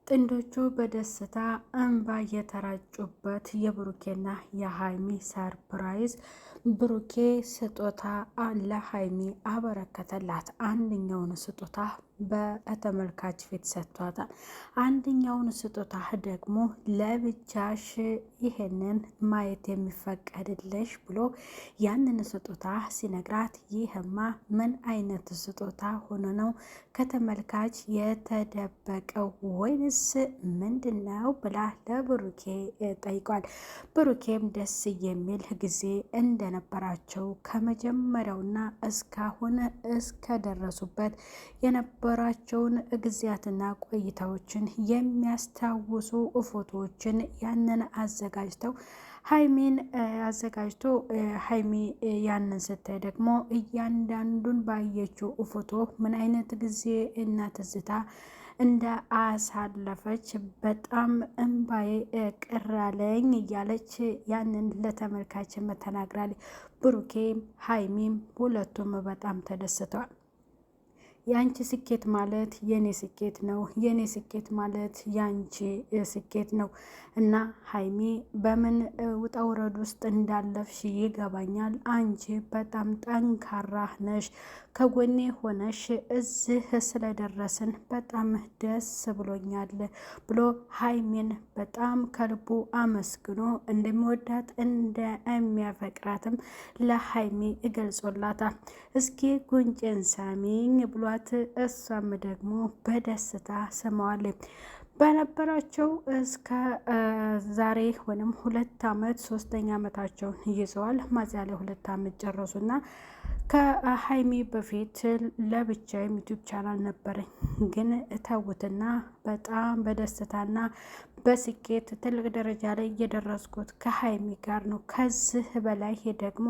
ጥንዶቹ በደስታ እንባ የተራጩበት የብሩኬና የሀይሚ ሰርፕራይዝ። ብሩኬ ስጦታ ለሀይሚ አበረከተላት። አንደኛውን ስጦታ በተመልካች ፊት ሰጥቷታል። አንደኛውን ስጦታ ደግሞ ለብቻሽ ይሄንን ማየት የሚፈቀድልሽ ብሎ ያንን ስጦታ ሲነግራት፣ ይህማ ምን አይነት ስጦታ ሆኖ ነው ከተመልካች የተደበቀው ወይንስ ምንድነው ብላ ለብሩኬ ጠይቋል። ብሩኬም ደስ የሚል ጊዜ እንደነበራቸው ከመጀመሪያውና እስካሁን እስከደረሱበት የነበራቸውን ጊዜያትና ቆይታዎችን የሚያስታውሱ ፎቶዎችን ያንን አዘጋጅተው ሀይሚን አዘጋጅቶ ሀይሚ ያንን ስታይ ደግሞ እያንዳንዱን ባየችው ፎቶ ምን አይነት ጊዜ እና ትዝታ እንደ አሳለፈች በጣም እንባዬ ቅራለኝ እያለች ያንን ለተመልካችም ተናግራለች። ብሩኬም ሀይሚም ሁለቱም በጣም ተደስተዋል። የአንቺ ስኬት ማለት የኔ ስኬት ነው፣ የኔ ስኬት ማለት የአንቺ ስኬት ነው እና ሀይሚ በምን ውጣ ውረድ ውስጥ እንዳለፍሽ ይገባኛል። አንቺ በጣም ጠንካራ ነሽ። ከጎኔ ሆነሽ እዚህ ስለደረስን በጣም ደስ ብሎኛል ብሎ ሀይሚን በጣም ከልቡ አመስግኖ እንደሚወዳት እንደሚያፈቅራትም ለሀይሚ እገልጾላታል። እስኪ ጉንጭን ሳሚኝ ብሏት እሷም ደግሞ በደስታ ስመዋለች። በነበራቸው እስከ ዛሬ ወይም 2 ዓመት 3ኛ ዓመታቸውን ይዘዋል። ሚያዝያ ላይ 2 ዓመት ጨረሱና ከሀይሚ በፊት ለብቻ ዩቲዩብ ቻናል ነበረኝ፣ ግን ተውትና በጣም በደስታና በስኬት ትልቅ ደረጃ ላይ እየደረስኩት ከሀይሚ ጋር ነው። ከዚህ በላይ ደግሞ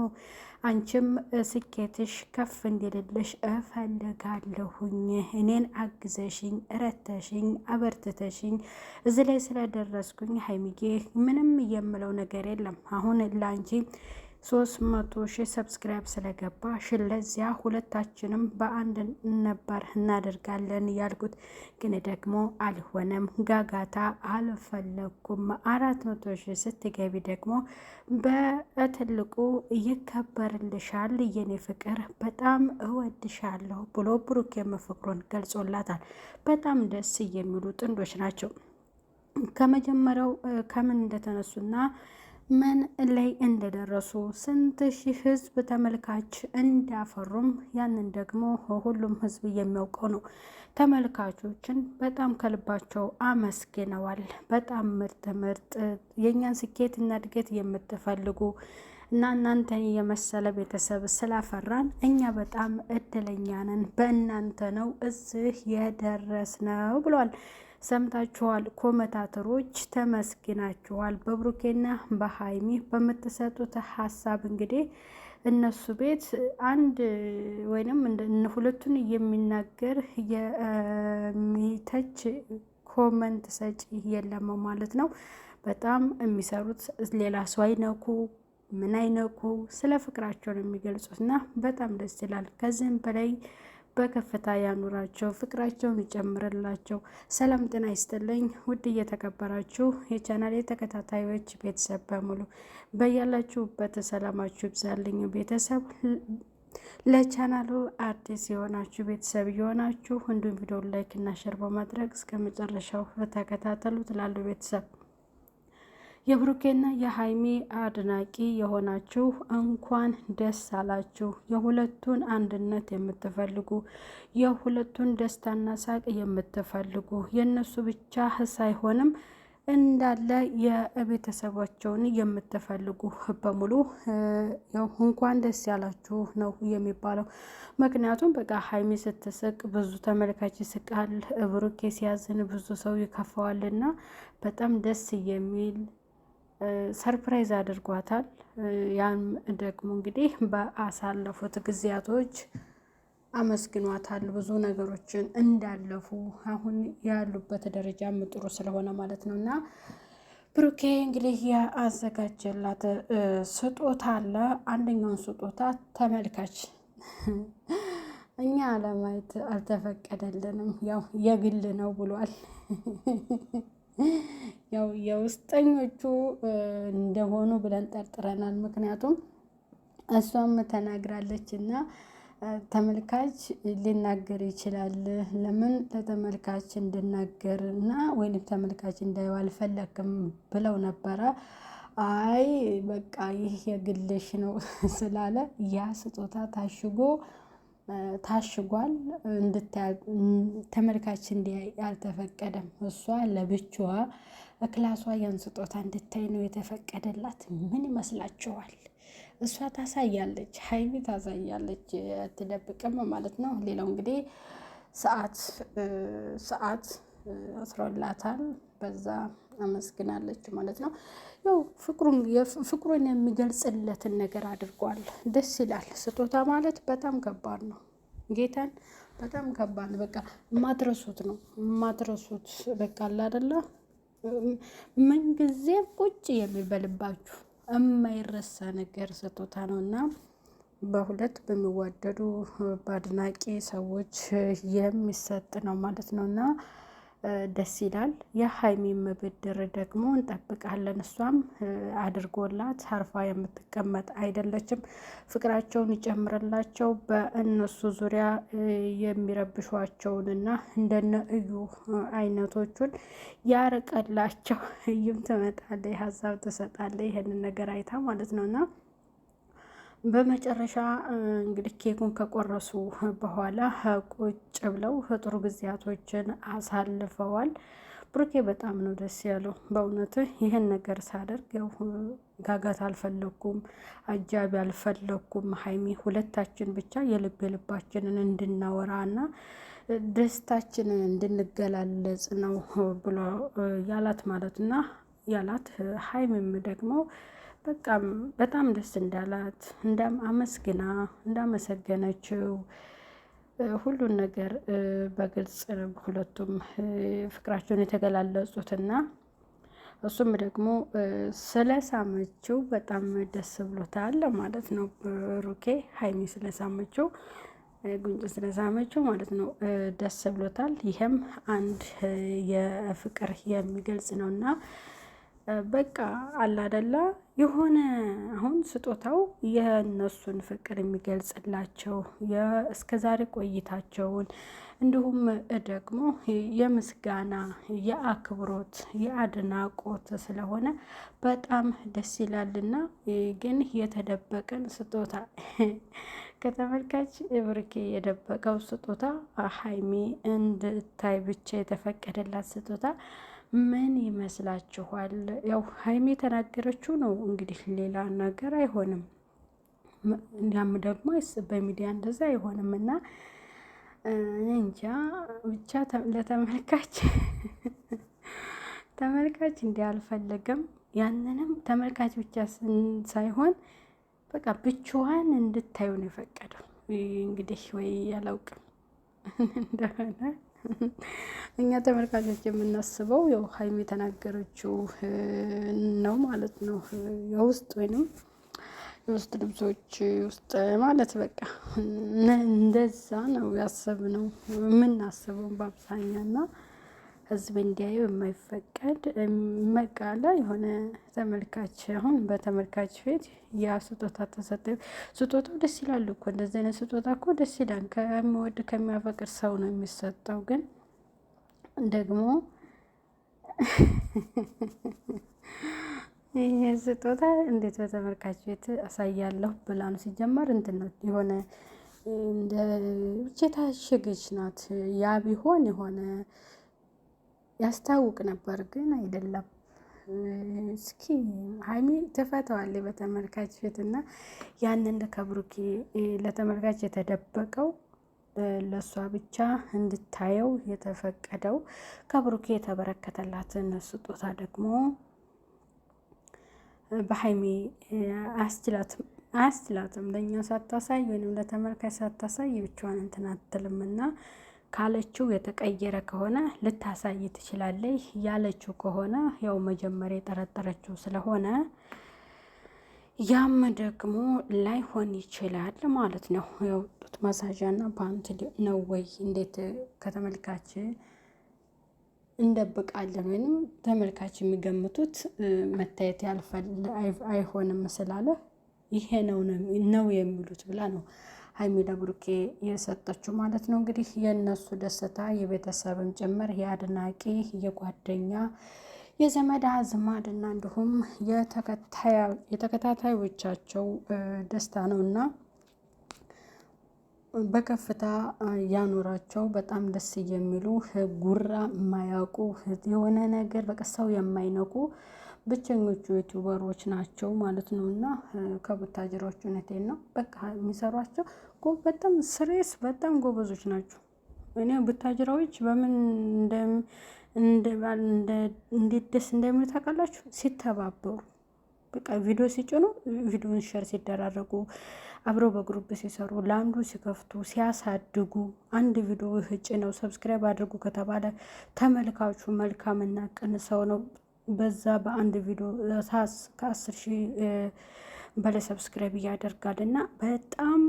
አንቺም ስኬትሽ ከፍ እንዲልልሽ እፈልጋለሁኝ። እኔን አግዘሽኝ፣ ረተሽኝ፣ አበርትተሽኝ እዚህ ላይ ስለደረስኩኝ ሀይሚጌ ምንም የምለው ነገር የለም። አሁን ላንቺ 300,000 ሰብስክራይብ ስለገባሽ ለዚያ ሁለታችንም በአንድ ነበር እናደርጋለን ያልኩት፣ ግን ደግሞ አልሆነም። ጋጋታ አልፈለኩም። 400,000 ስትገቢ ደግሞ በትልቁ ይከበርልሻል የኔ ፍቅር፣ በጣም እወድሻለሁ ብሎ ብሩኬም ፍቅሩን ገልጾላታል። በጣም ደስ የሚሉ ጥንዶች ናቸው። ከመጀመሪያው ከምን እንደተነሱና ምን ላይ እንደደረሱ ስንት ሺህ ህዝብ ተመልካች እንዳፈሩም ያንን ደግሞ ሁሉም ህዝብ የሚያውቀው ነው። ተመልካቾችን በጣም ከልባቸው አመስግነዋል። በጣም ምርጥ የእኛን ስኬት እና እድገት የምትፈልጉ እና እናንተን የመሰለ ቤተሰብ ስላፈራን እኛ በጣም እድለኛ ነን፣ በእናንተ ነው እዚህ የደረስነው ብሏል። ሰምታችኋል። ኮመንታተሮች ተመስግናችኋል። በብሩኬና በሀይሚ በምትሰጡት ሀሳብ እንግዲህ እነሱ ቤት አንድ ወይንም ሁለቱን የሚናገር የሚተች ኮመንት ሰጪ የለም ማለት ነው። በጣም የሚሰሩት ሌላ ሰው አይነኩ ምን አይነኩ ስለ ፍቅራቸው ነው የሚገልጹት እና በጣም ደስ ይላል። ከዚህም በላይ በከፍታ ያኑራቸው፣ ፍቅራቸውን ይጨምርላቸው። ሰላም ጤና ይስጥልኝ ውድ እየተከበራችሁ የቻናሌ ተከታታዮች ቤተሰብ በሙሉ በያላችሁበት ሰላማችሁ ይብዛልኝ። ቤተሰብ ለቻናሉ አዲስ የሆናችሁ ቤተሰብ የሆናችሁ እንዲሁም ቪዲዮ ላይክ እና ሼር በማድረግ እስከ መጨረሻው ተከታተሉ ትላሉ። ቤተሰብ የብሩኬና የሀይሚ አድናቂ የሆናችሁ እንኳን ደስ አላችሁ። የሁለቱን አንድነት የምትፈልጉ፣ የሁለቱን ደስታና ሳቅ የምትፈልጉ፣ የእነሱ ብቻ ሳይሆንም እንዳለ የቤተሰባቸውን የምትፈልጉ በሙሉ እንኳን ደስ ያላችሁ ነው የሚባለው። ምክንያቱም በቃ ሀይሚ ስትስቅ ብዙ ተመልካች ይስቃል፣ ብሩኬ ሲያዝን ብዙ ሰው ይከፋዋልና በጣም ደስ የሚል ሰርፕራይዝ አድርጓታል። ያም ደግሞ እንግዲህ በአሳለፉት ጊዜያቶች አመስግኗታል። ብዙ ነገሮችን እንዳለፉ አሁን ያሉበት ደረጃም ጥሩ ስለሆነ ማለት ነው። እና ብሩኬ እንግዲህ ያዘጋጀላት ስጦታ አለ። አንደኛውን ስጦታ ተመልካች እኛ ለማየት አልተፈቀደልንም። ያው የግል ነው ብሏል። ያው የውስጠኞቹ እንደሆኑ ብለን ጠርጥረናል። ምክንያቱም እሷም ተናግራለች እና ተመልካች ሊናገር ይችላል። ለምን ለተመልካች እንድናገር እና ወይንም ተመልካች እንዳየው አልፈለግም ብለው ነበረ። አይ በቃ ይህ የግልሽ ነው ስላለ ያ ስጦታ ታሽጓል። ተመልካች እንዲያይ አልተፈቀደም። እሷ ለብቻዋ ክላሷ ያን ስጦታ እንድታይ ነው የተፈቀደላት። ምን ይመስላችኋል? እሷ ታሳያለች፣ ሀይሚ ታሳያለች፣ አትደብቅም ማለት ነው። ሌላው እንግዲህ ሰዓት አስሮላታል፣ በዛ አመስግናለች ማለት ነው። ያው ፍቅሩን የሚገልጽለትን ነገር አድርጓል። ደስ ይላል። ስጦታ ማለት በጣም ከባድ ነው። ጌታን በጣም ከባድ በቃ የማትረሱት ነው የማትረሱት በቃ አለ አይደለ ምንጊዜም ቁጭ የሚበልባችሁ የማይረሳ ነገር ስጦታ ነው እና በሁለት በሚዋደዱ በአድናቂ ሰዎች የሚሰጥ ነው ማለት ነው እና ደስ ይላል። የሀይሚም ብድር ደግሞ እንጠብቃለን። እሷም አድርጎላት አርፋ የምትቀመጥ አይደለችም። ፍቅራቸውን ይጨምርላቸው። በእነሱ ዙሪያ የሚረብሿቸውንና እንደነ እዩ አይነቶቹን ያርቀላቸው። እዩም ትመጣለች፣ ሀሳብ ትሰጣለች ይሄንን ነገር አይታ ማለት ነው እና በመጨረሻ እንግዲህ ኬኩን ከቆረሱ በኋላ ቁጭ ብለው ጥሩ ጊዜያቶችን አሳልፈዋል። ብሩኬ በጣም ነው ደስ ያለው በእውነቱ። ይህን ነገር ሳደርግ ያው ጋጋት አልፈለኩም፣ አጃቢ አልፈለኩም። ሀይሚ ሁለታችን ብቻ የልባችንን እንድናወራ እና ደስታችንን እንድንገላለጽ ነው ብሎ ያላት ማለት እና ያላት ሀይሚም ደግሞ በቃ በጣም ደስ እንዳላት አመስግና እንዳመሰገነችው ሁሉን ነገር በግልጽ ሁለቱም ፍቅራቸውን የተገላለጹትና እሱም ደግሞ ስለሳመችው በጣም ደስ ብሎታል ማለት ነው። ብሩኬ ሀይሚ ስለሳመችው ጉንጭ ስለሳመችው ማለት ነው ደስ ብሎታል። ይሄም አንድ የፍቅር የሚገልጽ ነውና በቃ አላደላ የሆነ አሁን ስጦታው የእነሱን ፍቅር የሚገልጽላቸው እስከዛሬ ቆይታቸውን እንዲሁም ደግሞ የምስጋና የአክብሮት የአድናቆት ስለሆነ በጣም ደስ ይላልና ግን የተደበቀን ስጦታ ከተመልካች ብሩኬ የደበቀው ስጦታ ሀይሚ እንድታይ ብቻ የተፈቀደላት ስጦታ ምን ይመስላችኋል? ያው ሀይሚ የተናገረችው ነው እንግዲህ ሌላ ነገር አይሆንም። ያም ደግሞ በሚዲያ እንደዛ አይሆንም እና እንጃ ብቻ ለተመልካች እንዲህ አልፈለገም። ያንንም ተመልካች ብቻ ሳይሆን በቃ ብቻዋን እንድታዩ ነው የፈቀደው። እንግዲህ ወይ ያላውቅም እንደሆነ እኛ ተመልካቾች የምናስበው ያው ሀይሚ የተናገረችው ነው ማለት ነው። የውስጥ ወይንም የውስጥ ልብሶች ውስጥ ማለት በቃ እንደዛ ነው ያሰብነው የምናስበው በአብዛኛው እና ህዝብ እንዲያየው የማይፈቀድ መቃለ የሆነ ተመልካች አሁን በተመልካች ፊት ያ ስጦታ ተሰጠ። ስጦታው ደስ ይላል እኮ እንደዚህ አይነት ስጦታ እኮ ደስ ይላል። ከሚወድ ከሚያፈቅር ሰው ነው የሚሰጠው። ግን ደግሞ ይሄ ስጦታ እንዴት በተመልካች ቤት አሳያለሁ ብላ ነው ሲጀመር እንትን ነው የሆነ እንደ ብቻ የታሸገች ናት። ያ ቢሆን የሆነ ያስታውቅ ነበር፣ ግን አይደለም። እስኪ ሀይሚ ትፈተዋለች በተመልካች ፊት እና ያንን ከብሩኬ ለተመልካች የተደበቀው ለእሷ ብቻ እንድታየው የተፈቀደው ከብሩኬ የተበረከተላትን ስጦታ ደግሞ በሀይሚ አያስችላትም። ለእኛ ሳታሳይ ወይም ለተመልካች ሳታሳይ ብቻዋን እንትን አትልምና ካለችው የተቀየረ ከሆነ ልታሳይ ትችላለች። ያለችው ከሆነ ያው መጀመሪያ የጠረጠረችው ስለሆነ ያም ደግሞ ላይሆን ይችላል ማለት ነው። ያወጡት ማሳዣና ፓንት ነው ወይ እንዴት ከተመልካች እንደብቃለን ወይም ተመልካች የሚገምቱት መታየት አይሆንም ስላለ ይሄ ነው የሚሉት ብላ ነው ሀይሚ ለብሩኬ የሰጠችው ማለት ነው። እንግዲህ የእነሱ ደስታ የቤተሰብም ጭምር የአድናቂ የጓደኛ የዘመድ አዝማድና እንዲሁም የተከታታዮቻቸው ደስታ ነውና በከፍታ ያኖራቸው። በጣም ደስ የሚሉ ጉራ የማያውቁ የሆነ ነገር በቃ ሰው የማይነቁ ብቸኞቹ ዩቲዩበሮች ናቸው ማለት ነው። እና ከቡታጅራዎቹ እውነቴን ነው በቃ የሚሰሯቸው በጣም ስሬስ በጣም ጎበዞች ናቸው። እኔ ቡታጅራዎች በምን እንዴት ደስ እንደሚሉ ታውቃላችሁ? ሲተባበሩ በቃ ቪዲዮ ሲጭኑ ቪዲዮን ሸር ሲደራረጉ አብረው በግሩፕ ሲሰሩ ለአንዱ ሲከፍቱ ሲያሳድጉ አንድ ቪዲዮ ህጭ ነው ሰብስክራይብ አድርጉ ከተባለ ተመልካቹ መልካምና ቅን ሰው ነው። በዛ በአንድ ቪዲዮ ከ10,000 በላይ ሰብስክራይብ ያደርጋል እና በጣም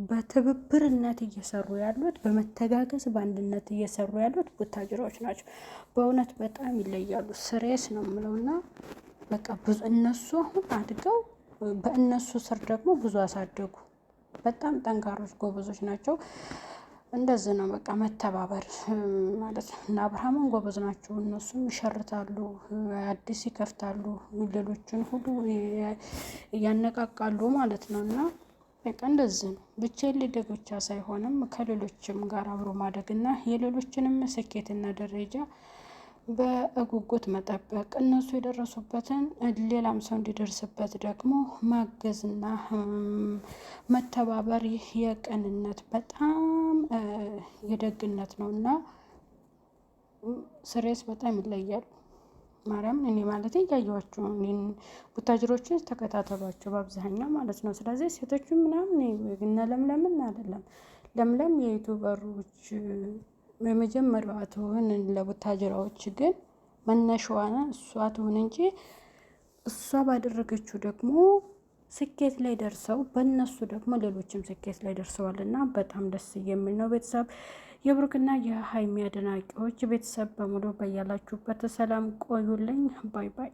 በትብብርነት እየሰሩ ያሉት በመተጋገዝ በአንድነት እየሰሩ ያሉት ቡታጅራዎች ናቸው። በእውነት በጣም ይለያሉ። ስሬስ ነው የምለውና በቃ ብዙ እነሱ አሁን አድገው በእነሱ ስር ደግሞ ብዙ አሳደጉ። በጣም ጠንካሮች ጎበዞች ናቸው። እንደዚህ ነው በቃ መተባበር ማለት ነው። እና አብርሃምን ጎበዝ ናቸው። እነሱም ይሸርታሉ፣ አዲስ ይከፍታሉ፣ ሌሎችን ሁሉ ያነቃቃሉ ማለት ነው። እና በቃ እንደዚህ ነው። ብቻዬን ልደግ ብቻ ሳይሆንም ከሌሎችም ጋር አብሮ ማደግና የሌሎችንም ስኬትና ደረጃ በጉጉት መጠበቅ እነሱ የደረሱበትን ሌላም ሰው እንዲደርስበት ደግሞ ማገዝና መተባበር ይህ የቅንነት በጣም የደግነት ነው እና ስሬስ በጣም ይለያል። ማርያም እኔ ማለት እያየኋቸው ቡታጅሮችን ተከታተሏቸው በአብዛኛው ማለት ነው። ስለዚህ ሴቶቹ ምናምን እነ ለምለምን አይደለም ለምለም የዩቱበሮች የመጀመሪያዋ ትሆን ለቡታጅራዎች ግን መነሻዋን እሷ ትሆን እንጂ እሷ ባደረገችው ደግሞ ስኬት ላይ ደርሰው በእነሱ ደግሞ ሌሎችም ስኬት ላይ ደርሰዋል እና በጣም ደስ የሚል ነው። ቤተሰብ የብሩክና የሀይሚ አድናቂዎች ቤተሰብ በሙሉ በያላችሁበት ሰላም ቆዩልኝ። ባይ ባይ።